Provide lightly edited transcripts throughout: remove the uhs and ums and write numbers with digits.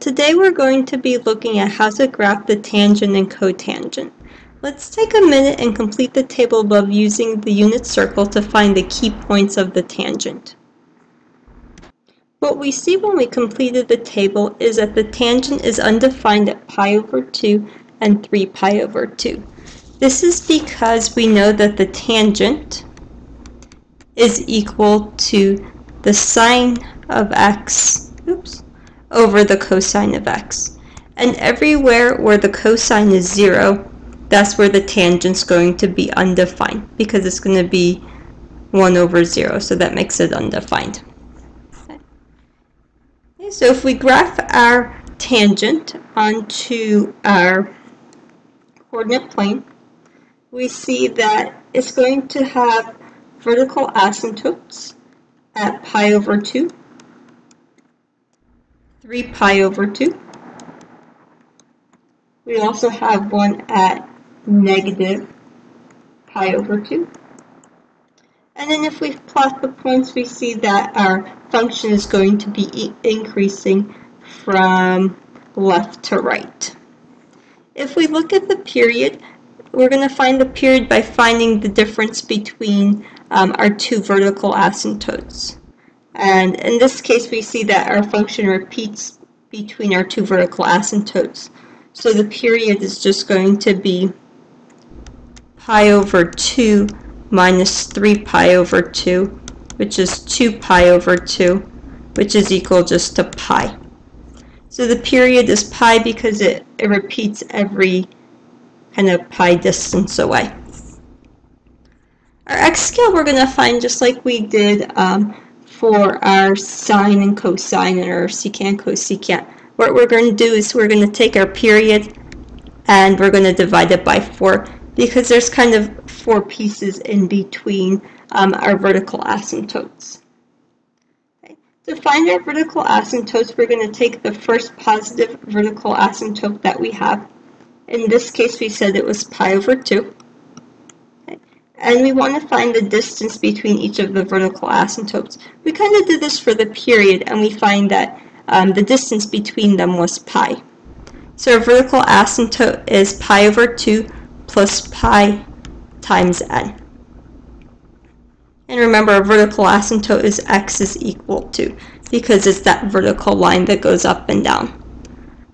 Today we're going to be looking at how to graph the tangent and cotangent. Let's take a minute and complete the table above using the unit circle to find the key points of the tangent. What we see when we completed the table is that the tangent is undefined at pi over 2 and 3 pi over 2. This is because we know that the tangent is equal to the sine of x over the cosine of x. And everywhere where the cosine is 0, that's where the tangent's going to be undefined, because it's going to be 1 over 0, so that makes it undefined. Okay, so if we graph our tangent onto our coordinate plane, we see that it's going to have vertical asymptotes at pi over 2, 3 pi over 2. We also have one at negative pi over 2. And then if we plot the points, we see that our function is going to be increasing from left to right. If we look at the period, we're going to find the period by finding the difference between our two vertical asymptotes. And in this case, we see that our function repeats between our two vertical asymptotes. So the period is just going to be pi over 2 minus 3 pi over 2, which is 2 pi over 2, which is equal just to pi. So the period is pi because it repeats every kind of pi distance away. Our x scale we're going to find just like we did for our sine and cosine and our secant, cosecant. What we're going to do is we're going to take our period and we're going to divide it by 4, because there's kind of 4 pieces in between our vertical asymptotes. Okay. To find our vertical asymptotes, we're going to take the first positive vertical asymptote that we have. In this case, we said it was pi over 2. Okay. And we want to find the distance between each of the vertical asymptotes. We kind of did this for the period, and we find that the distance between them was pi. So our vertical asymptote is pi over 2 plus pi times n. And remember, our vertical asymptote is x is equal to, because it's that vertical line that goes up and down.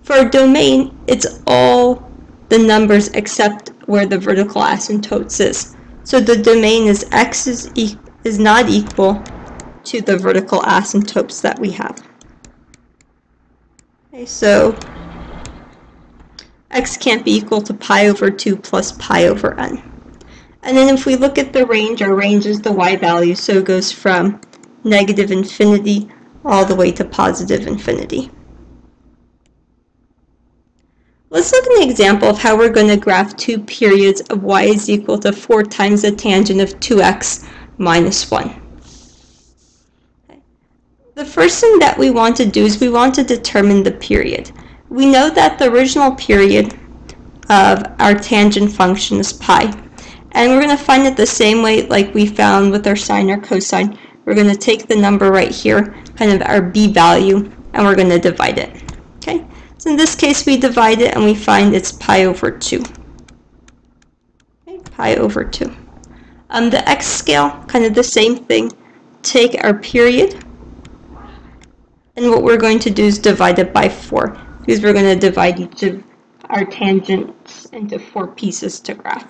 For our domain, it's all the numbers except where the vertical asymptotes is. So the domain is x is not equal to the vertical asymptotes that we have. Okay, so x can't be equal to pi over 2 plus pi over n. And then if we look at the range, our range is the y value, so it goes from negative infinity all the way to positive infinity. Let's look at an example of how we're going to graph two periods of y is equal to 4 times the tangent of 2x minus 1. Okay. The first thing that we want to do is we want to determine the period. We know that the original period of our tangent function is pi, and we're going to find it the same way like we found with our sine or cosine. We're going to take the number right here, kind of our b value, and we're going to divide it. Okay, so in this case we divide it and we find it's pi over 2. Okay, pi over 2. The x scale, kind of the same thing. Take our period, and what we're going to do is divide it by 4. Because we're going to divide each of our tangents into 4 pieces to graph.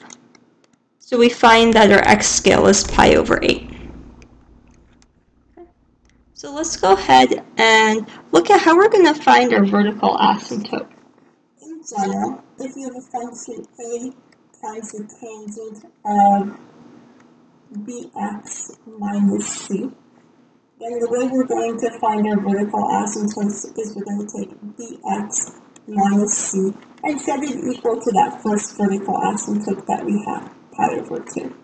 So we find that our x scale is pi over 8. Okay. So let's go ahead and look at how we're going to find our vertical asymptote. In general, if you have a function a times the tangent of bx minus c, then the way we're going to find our vertical asymptotes is we're going to take bx minus c and set it equal to that first vertical asymptote that we have, pi over 2.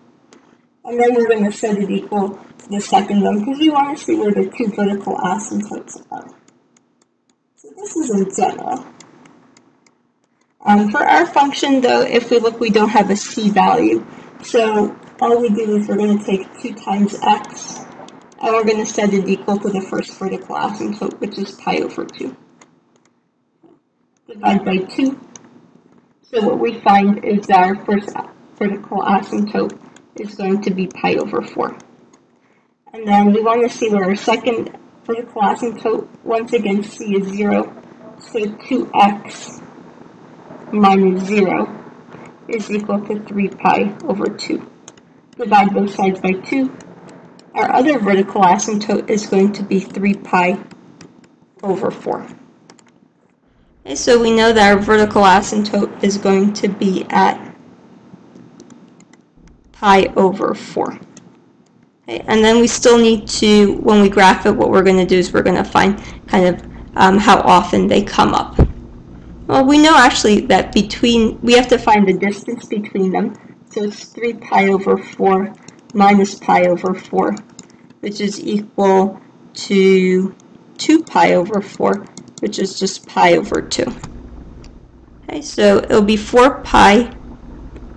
And then we're going to set it equal to the second one because we want to see where the two vertical asymptotes are. So this is in general. For our function though, if we look, we don't have a c value. So all we do is we're going to take 2 times x, and we're going to set it equal to the first vertical asymptote, which is pi over 2. divide by 2. So what we find is our first vertical asymptote is going to be pi over 4. And then we want to see what our second vertical asymptote, once again, c is 0. So 2x minus 0 is equal to 3 pi over 2. Divide both sides by 2. Our other vertical asymptote is going to be 3 pi over 4. Okay, so we know that our vertical asymptote is going to be at pi over 4. Okay, and then we still need to, when we graph it, what we're going to do is we're going to find kind of how often they come up. Well, we know actually that we have to find the distance between them. So it's 3 pi over 4 minus pi over 4, which is equal to 2 pi over 4, which is just pi over 2. Okay, so it'll be 4 pi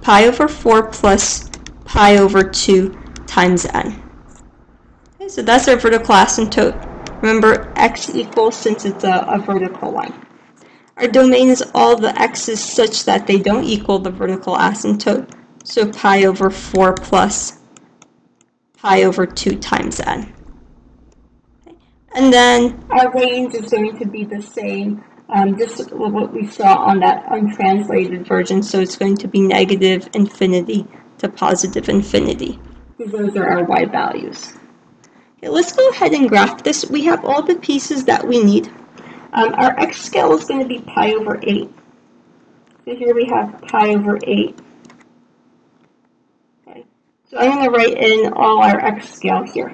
over 4 plus pi over 2 times n. Okay, so that's our vertical asymptote. Remember, x equals, since it's a vertical line. Our domain is all the x's such that they don't equal the vertical asymptote. So pi over 4 plus pi over 2 times n. Okay. And then our range is going to be the same, just what we saw on that untranslated version. So it's going to be negative infinity to positive infinity, because those are our y values. Okay, let's go ahead and graph this. We have all the pieces that we need. Our x scale is going to be pi over 8. So here we have pi over 8. Okay. So I'm going to write in all our x scale here.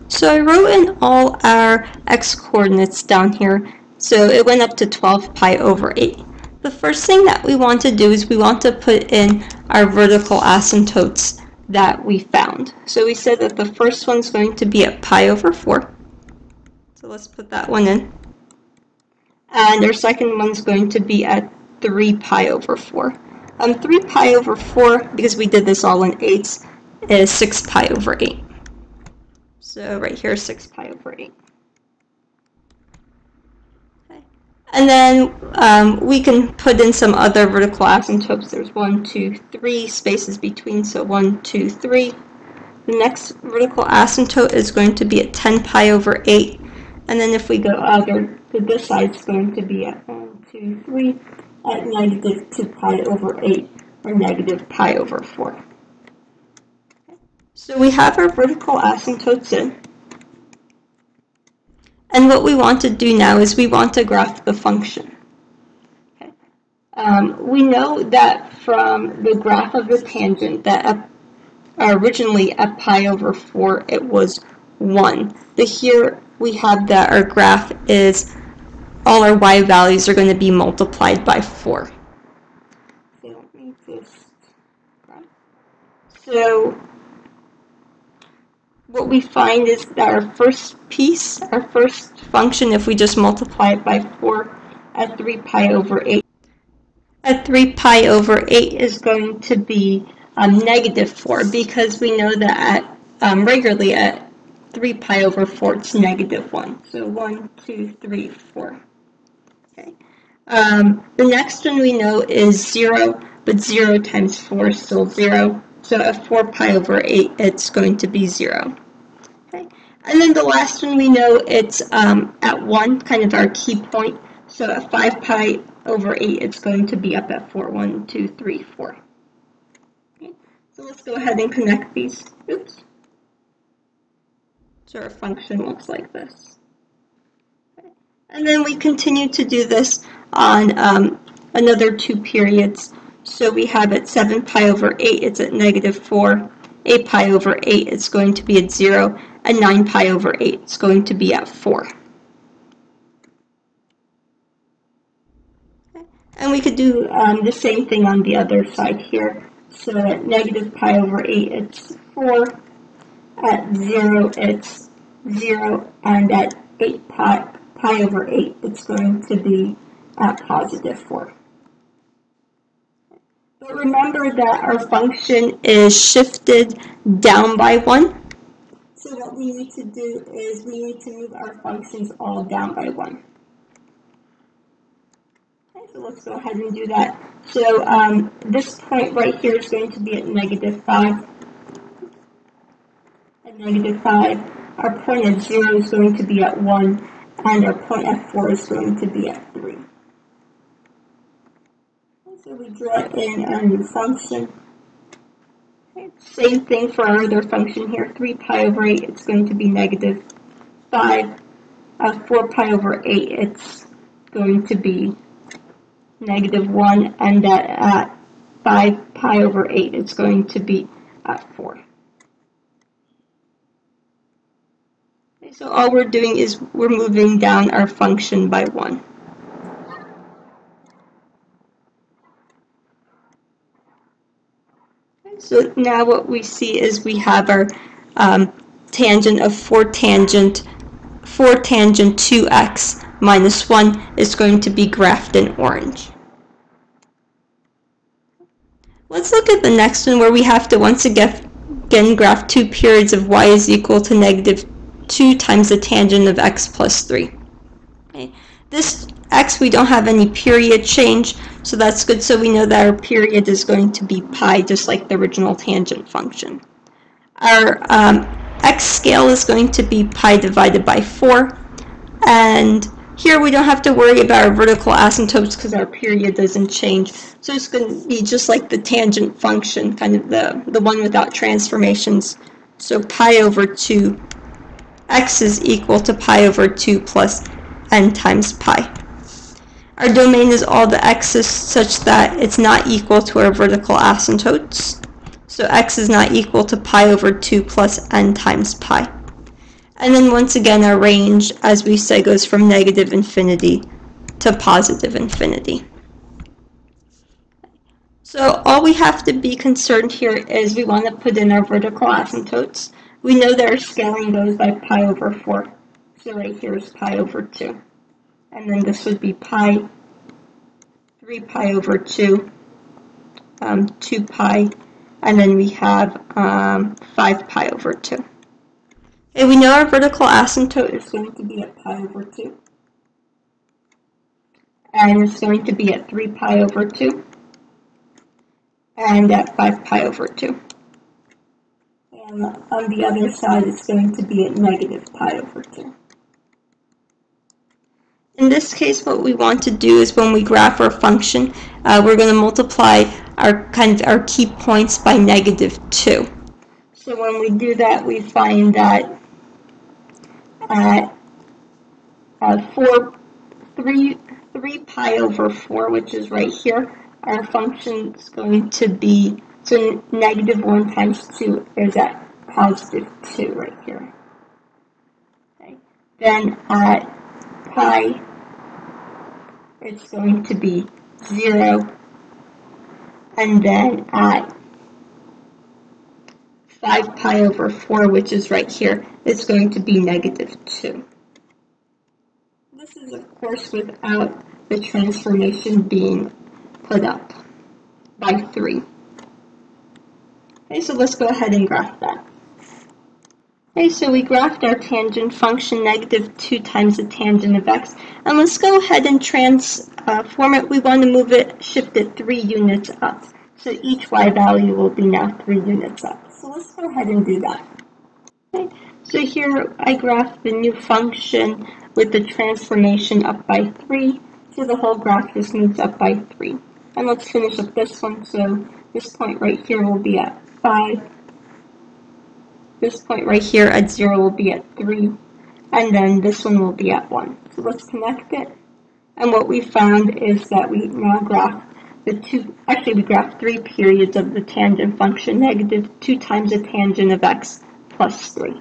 So I wrote in all our x coordinates down here. So it went up to 12 pi over 8. The first thing that we want to do is we want to put in our vertical asymptotes that we found. So we said that the first one's going to be at pi over 4. So let's put that one in. And our second one's going to be at 3 pi over 4. 3 pi over 4, because we did this all in 8s, is 6 pi over 8. So right here, 6 pi over 8. Okay. And then we can put in some other vertical asymptotes. There's 1, 2, 3 spaces between, so 1, 2, 3. The next vertical asymptote is going to be at 10 pi over 8. And then if we go other to this side, it's going to be at 1, 2, 3 at negative 2 pi over 8, or negative pi over 4. Okay. So we have our vertical asymptotes in. And what we want to do now is we want to graph the function. Okay. We know that from the graph of the tangent that originally at pi over 4 it was 1. But here we have that our graph is all our y values are going to be multiplied by 4. So let me just graph. So what we find is that our first piece, our first function, if we just multiply it by 4 at 3 pi over 8, at 3 pi over 8 is going to be negative 4, because we know that regularly at 3 pi over 4 it's negative 1. So 1, 2, 3, 4. Okay. The next one we know is 0, but 0 times 4 is still 0. So at 4 pi over 8, it's going to be 0. Okay. And then the last one we know it's at 1, kind of our key point. So at 5 pi over 8, it's going to be up at 4. 1, 2, 3, 4. Okay. So let's go ahead and connect these. Oops. So our function looks like this. Okay. And then we continue to do this on another 2 periods. So we have at 7 pi over 8, it's at negative 4. 8 pi over 8, it's going to be at 0. And 9 pi over 8, it's going to be at 4. Okay. And we could do the same thing on the other side here. So at negative pi over 8, it's 4. At 0, it's 0. And at 8 pi over 8, it's going to be at positive 4. But remember that our function is shifted down by 1. So what we need to do is we need to move our functions all down by 1. let's go ahead and do that. So this point right here is going to be at -5. At -5. Our point at 0 is going to be at 1. And our point at 4 is going to be at 3. So we draw in our new function. Okay. Same thing for our other function here. 3 pi over 8, it's going to be -5. 4 pi over 8, it's going to be -1, and at 5 pi over 8, it's going to be at 4. Okay, so all we're doing is we're moving down our function by 1. Okay, so now what we see is we have our tangent of 4 tangent 2x minus 1 is going to be graphed in orange. Let's look at the next one where we have to once again graph 2 periods of y is equal to -2 times the tangent of x plus 3. Okay. This x, we don't have any period change, so that's good. So we know that our period is going to be pi, just like the original tangent function. Our x scale is going to be pi divided by 4, and here we don't have to worry about our vertical asymptotes because our period doesn't change. So it's going to be just like the tangent function, kind of the one without transformations. So pi over 2, x is equal to pi over 2 plus n times pi. Our domain is all the x's such that it's not equal to our vertical asymptotes. So x is not equal to pi over 2 plus n times pi. And then once again, our range, as we say, goes from -infinity to +infinity. So all we have to be concerned here is we want to put in our vertical asymptotes. We know that our scaling goes by pi over 4. So right here is pi over 2. And then this would be 3 pi over 2, 2 pi, and then we have 5 pi over 2. Okay, we know our vertical asymptote is going to be at pi over 2. And it's going to be at 3 pi over 2. And at 5 pi over 2. And on the other side, it's going to be at -pi over 2. In this case, what we want to do is when we graph our function, we're going to multiply our key points by -2. So when we do that, we find that at 3 pi over 4, which is right here, our function is going to be, so -1 times 2 is at +2 right here. Okay. Then at pi, it's going to be 0, and then at 5 pi over 4, which is right here, it's going to be -2. This is, of course, without the transformation being put up by 3. Okay, so let's go ahead and graph that. Okay, so we graphed our tangent function -2 times the tangent of x, and let's go ahead and transform it. We want to move it, shift it 3 units up. So each y value will be now 3 units up. So let's go ahead and do that. Okay, so here I graphed the new function with the transformation up by 3. So the whole graph just moves up by 3. And let's finish up this one. So this point right here will be at 5. This point right here at 0 will be at 3. And then this one will be at 1. So let's connect it. And what we found is that we now graph we graph 3 periods of the tangent function, -2 times the tangent of x plus 3.